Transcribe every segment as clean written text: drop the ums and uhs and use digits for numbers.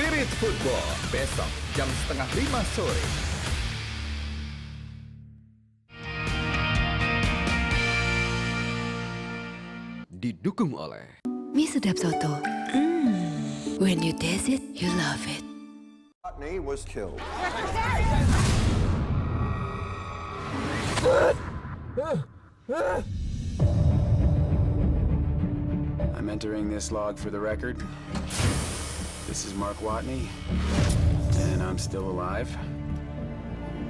Spirit Football besok jam 4:30 sore. Didukung oleh Mie sedap soto. When you taste it, you love it. Watney was killed. I'm entering this log for the record. This is Mark Watney, and I'm still alive.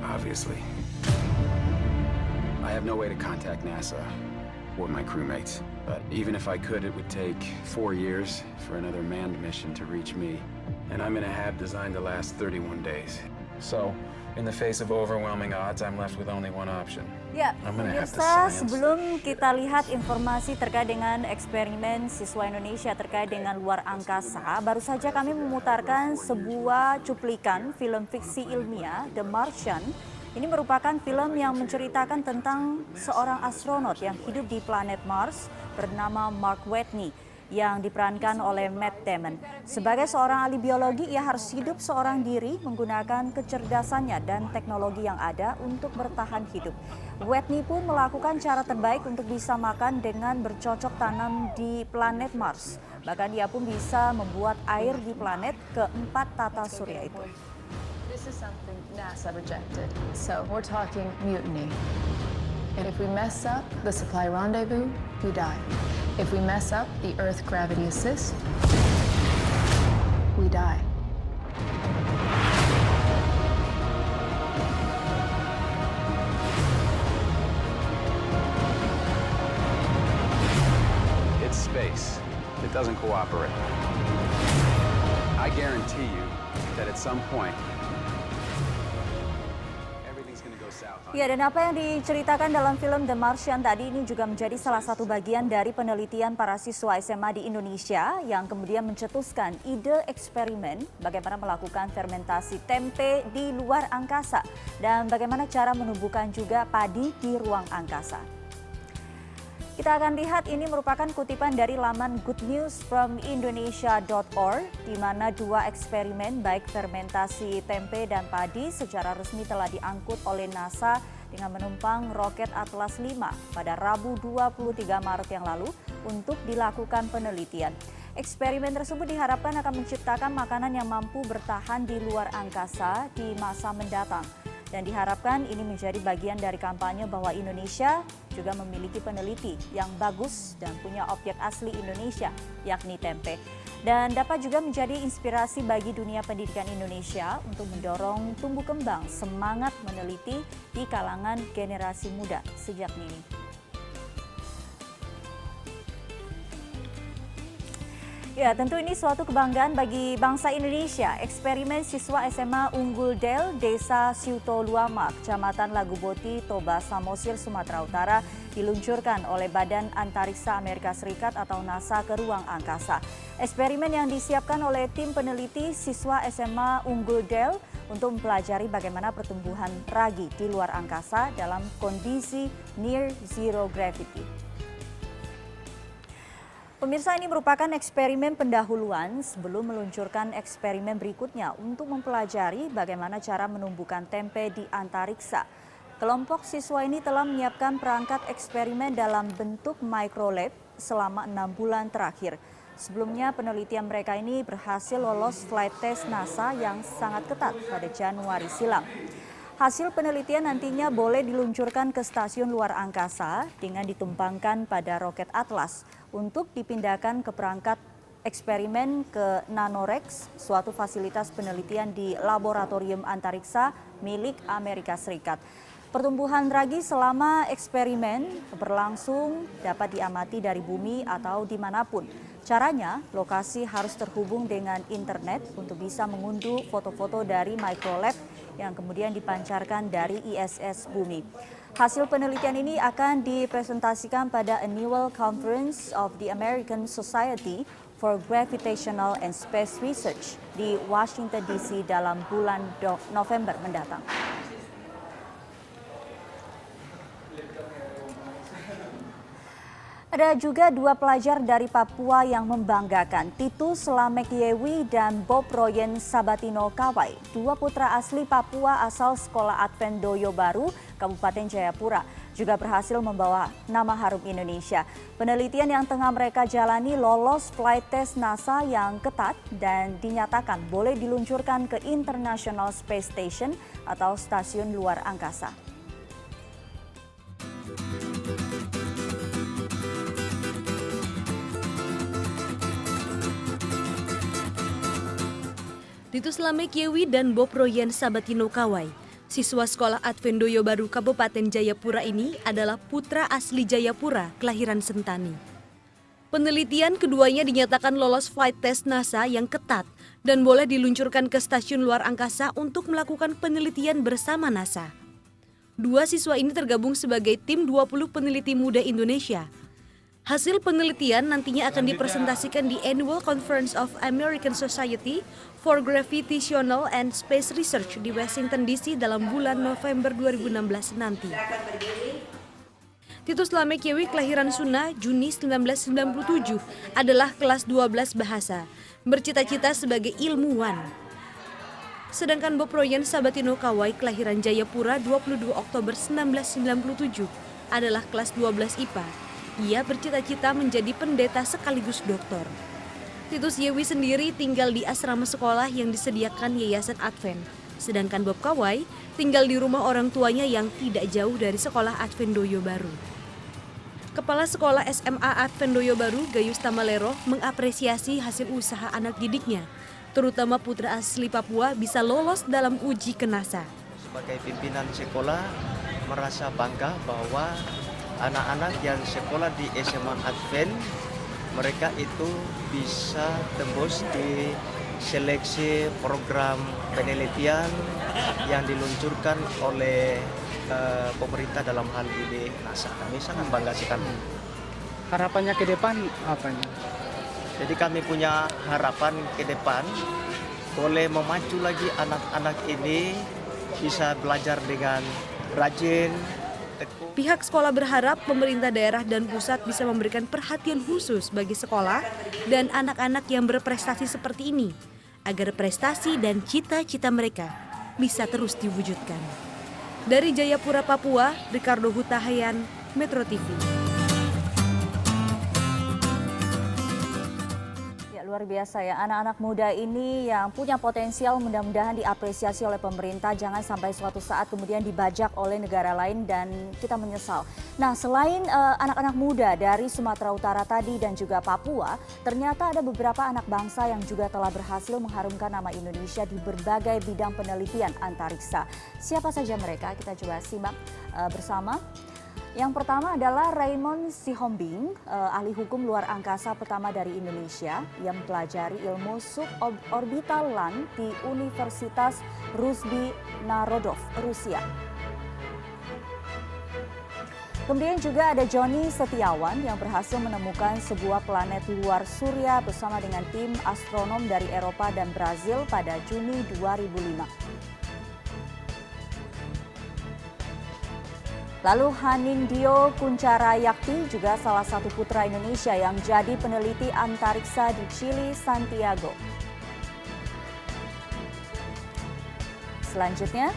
Obviously. I have no way to contact NASA or my crewmates, but even if I could, it would take 4 years for another manned mission to reach me, and I'm in a hab designed to last 31 days. So, in the face of overwhelming odds, I'm left with only one option. Ya, I'm gonna have to pemirsa, science sebelum kita lihat informasi terkait dengan eksperimen siswa Indonesia terkait dengan luar angkasa, baru saja kami memutarkan sebuah cuplikan film fiksi ilmiah, The Martian. Ini merupakan film yang menceritakan tentang seorang astronot yang hidup di planet Mars bernama Mark Watney yang diperankan oleh Matt Damon. Sebagai seorang ahli biologi, ia harus hidup seorang diri menggunakan kecerdasannya dan teknologi yang ada untuk bertahan hidup. Watney pun melakukan cara terbaik untuk bisa makan dengan bercocok tanam di planet Mars. Bahkan ia pun bisa membuat air di planet keempat tata surya itu. This is something NASA rejected. So we're talking mutiny. And if we mess up the supply rendezvous, we die. If we mess up the Earth gravity assist, we die. It's space. It doesn't cooperate. I guarantee you that at some point, everything's gonna go south. Ya, dan apa yang diceritakan dalam film The Martian tadi ini juga menjadi salah satu bagian dari penelitian para siswa SMA di Indonesia yang kemudian mencetuskan ide eksperimen bagaimana melakukan fermentasi tempe di luar angkasa dan bagaimana cara menumbuhkan juga padi di ruang angkasa. Kita akan lihat ini merupakan kutipan dari laman goodnewsfromindonesia.org di mana dua eksperimen baik fermentasi tempe dan padi secara resmi telah diangkut oleh NASA dengan menumpang roket Atlas V pada Rabu 23 Maret yang lalu untuk dilakukan penelitian. Eksperimen tersebut diharapkan akan menciptakan makanan yang mampu bertahan di luar angkasa di masa mendatang. Dan diharapkan ini menjadi bagian dari kampanye bahwa Indonesia juga memiliki peneliti yang bagus dan punya objek asli Indonesia, yakni tempe. Dan dapat juga menjadi inspirasi bagi dunia pendidikan Indonesia untuk mendorong tumbuh kembang semangat meneliti di kalangan generasi muda sejak dini. Ya, tentu ini suatu kebanggaan bagi bangsa Indonesia. Eksperimen siswa SMA Unggul Del, Desa Siuto Luama, Kecamatan Laguboti, Toba, Samosir, Sumatera Utara, diluncurkan oleh Badan Antariksa Amerika Serikat atau NASA ke ruang angkasa. Eksperimen yang disiapkan oleh tim peneliti siswa SMA Unggul Del untuk mempelajari bagaimana pertumbuhan ragi di luar angkasa dalam kondisi near zero gravity. Pemirsa, ini merupakan eksperimen pendahuluan sebelum meluncurkan eksperimen berikutnya untuk mempelajari bagaimana cara menumbuhkan tempe di antariksa. Kelompok siswa ini telah menyiapkan perangkat eksperimen dalam bentuk microlab selama 6 bulan terakhir. Sebelumnya penelitian mereka ini berhasil lolos flight test NASA yang sangat ketat pada Januari silam. Hasil penelitian nantinya boleh diluncurkan ke stasiun luar angkasa dengan ditumpangkan pada roket Atlas untuk dipindahkan ke perangkat eksperimen ke Nanorex, suatu fasilitas penelitian di laboratorium antariksa milik Amerika Serikat. Pertumbuhan ragi selama eksperimen berlangsung dapat diamati dari bumi atau dimanapun. Caranya, lokasi harus terhubung dengan internet untuk bisa mengunduh foto-foto dari microlab yang kemudian dipancarkan dari ISS Bumi. Hasil penelitian ini akan dipresentasikan pada Annual Conference of the American Society for Gravitational and Space Research di Washington DC dalam bulan November mendatang. Ada juga dua pelajar dari Papua yang membanggakan, Titus Lamekyewi dan Bob Royen Sabatino Kawai, dua putra asli Papua asal Sekolah Advent Doyo Baru, Kabupaten Jayapura, juga berhasil membawa nama harum Indonesia. Penelitian yang tengah mereka jalani lolos flight test NASA yang ketat dan dinyatakan boleh diluncurkan ke International Space Station atau stasiun luar angkasa. Titus Lamekyewi dan Bob Royen Sabatino Kawai, siswa sekolah Advent Doyo Baru Kabupaten Jayapura ini adalah putra asli Jayapura, kelahiran Sentani. Penelitian keduanya dinyatakan lolos flight test NASA yang ketat dan boleh diluncurkan ke stasiun luar angkasa untuk melakukan penelitian bersama NASA. Dua siswa ini tergabung sebagai tim 20 peneliti muda Indonesia. Hasil penelitian nantinya akan dipresentasikan di Annual Conference of American Society for Gravitational and Space Research di Washington DC dalam bulan November 2016 nanti. Titus Lamekyewi kelahiran Suna Juni 1997 adalah kelas 12 bahasa, bercita-cita sebagai ilmuwan. Sedangkan Bob Royen Sabatino Kawai kelahiran Jayapura 22 Oktober 1997 adalah kelas 12 IPA. Ia bercita-cita menjadi pendeta sekaligus doktor. Titus Yewi sendiri tinggal di asrama sekolah yang disediakan Yayasan Advent. Sedangkan Bob Kawai tinggal di rumah orang tuanya yang tidak jauh dari sekolah Advent Doyo Baru. Kepala Sekolah SMA Advent Doyo Baru, Gayus Tamalero, mengapresiasi hasil usaha anak didiknya, terutama putra asli Papua bisa lolos dalam uji ke NASA. Sebagai pimpinan sekolah merasa bangga bahwa anak-anak yang sekolah di SMA Advent, mereka itu bisa tembus di seleksi program penelitian yang diluncurkan oleh pemerintah dalam hal ini NASA. Kami sangat bangga sekali. Harapannya ke depan apanya? Jadi kami punya harapan ke depan boleh memacu lagi anak-anak ini bisa belajar dengan rajin. Pihak sekolah berharap pemerintah daerah dan pusat bisa memberikan perhatian khusus bagi sekolah dan anak-anak yang berprestasi seperti ini, agar prestasi dan cita-cita mereka bisa terus diwujudkan. Dari Jayapura, Papua, Ricardo Hutahayan, Metro TV. Luar biasa ya, anak-anak muda ini yang punya potensial mudah-mudahan diapresiasi oleh pemerintah, jangan sampai suatu saat kemudian dibajak oleh negara lain dan kita menyesal. Nah, selain anak-anak muda dari Sumatera Utara tadi dan juga Papua, ternyata ada beberapa anak bangsa yang juga telah berhasil mengharumkan nama Indonesia di berbagai bidang penelitian antariksa. Siapa saja mereka? Kita coba simak bersama. Yang pertama adalah Raymond Sihombing, ahli hukum luar angkasa pertama dari Indonesia yang mempelajari ilmu suborbital LAN di Universitas Ruzhby Narodov, Rusia. Kemudian juga ada Joni Setiawan yang berhasil menemukan sebuah planet luar surya bersama dengan tim astronom dari Eropa dan Brazil pada Juni 2005. Lalu Hanindyo Kunchara-Yakti juga salah satu putra Indonesia yang jadi peneliti antariksa di Chili, Santiago. Selanjutnya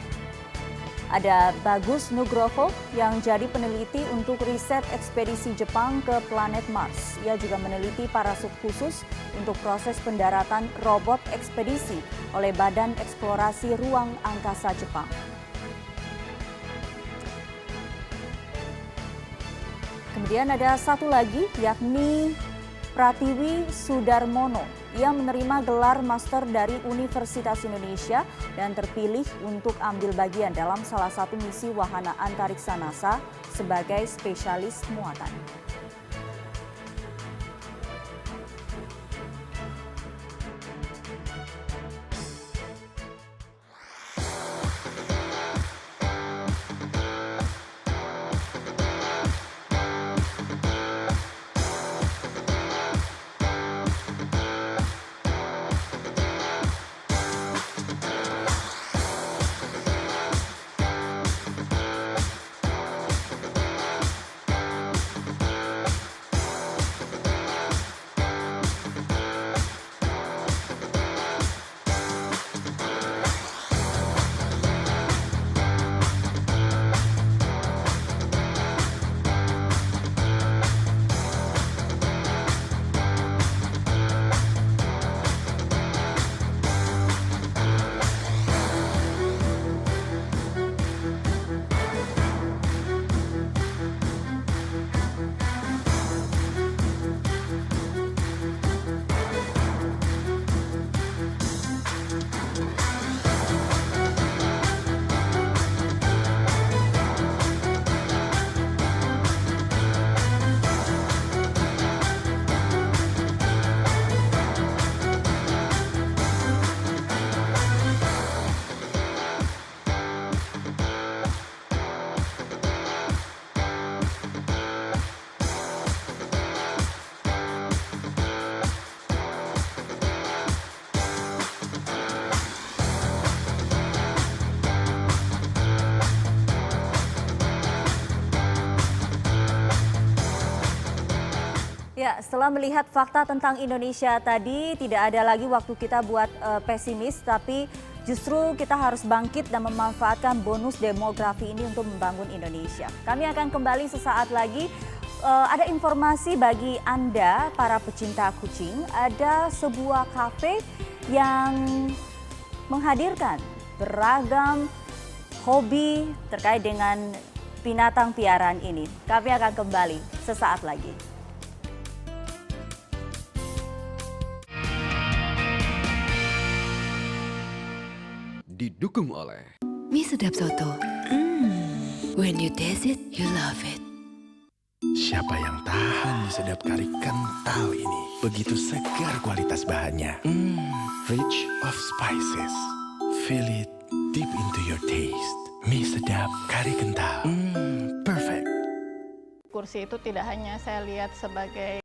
ada Bagus Nugroho yang jadi peneliti untuk riset ekspedisi Jepang ke planet Mars. Ia juga meneliti parasut khusus untuk proses pendaratan robot ekspedisi oleh Badan Eksplorasi Ruang Angkasa Jepang. Kemudian ada satu lagi yakni Pratiwi Sudarmono. Ia menerima gelar master dari Universitas Indonesia dan terpilih untuk ambil bagian dalam salah satu misi wahana antariksa NASA sebagai spesialis muatan. Ya, setelah melihat fakta tentang Indonesia tadi, tidak ada lagi waktu kita buat pesimis, tapi justru kita harus bangkit dan memanfaatkan bonus demografi ini untuk membangun Indonesia. Kami akan kembali sesaat lagi. Ada informasi bagi Anda, para pecinta kucing, ada sebuah kafe yang menghadirkan beragam hobi terkait dengan binatang piaraan ini. Kami akan kembali sesaat lagi. Didukung oleh Mie sedap soto. When you taste it, you love it. Siapa yang tahan mie sedap kari kental ini? Begitu segar kualitas bahannya. Rich of spices. Feel it deep into your taste. Mie sedap kari kental. Perfect. Kursi itu tidak hanya saya lihat sebagai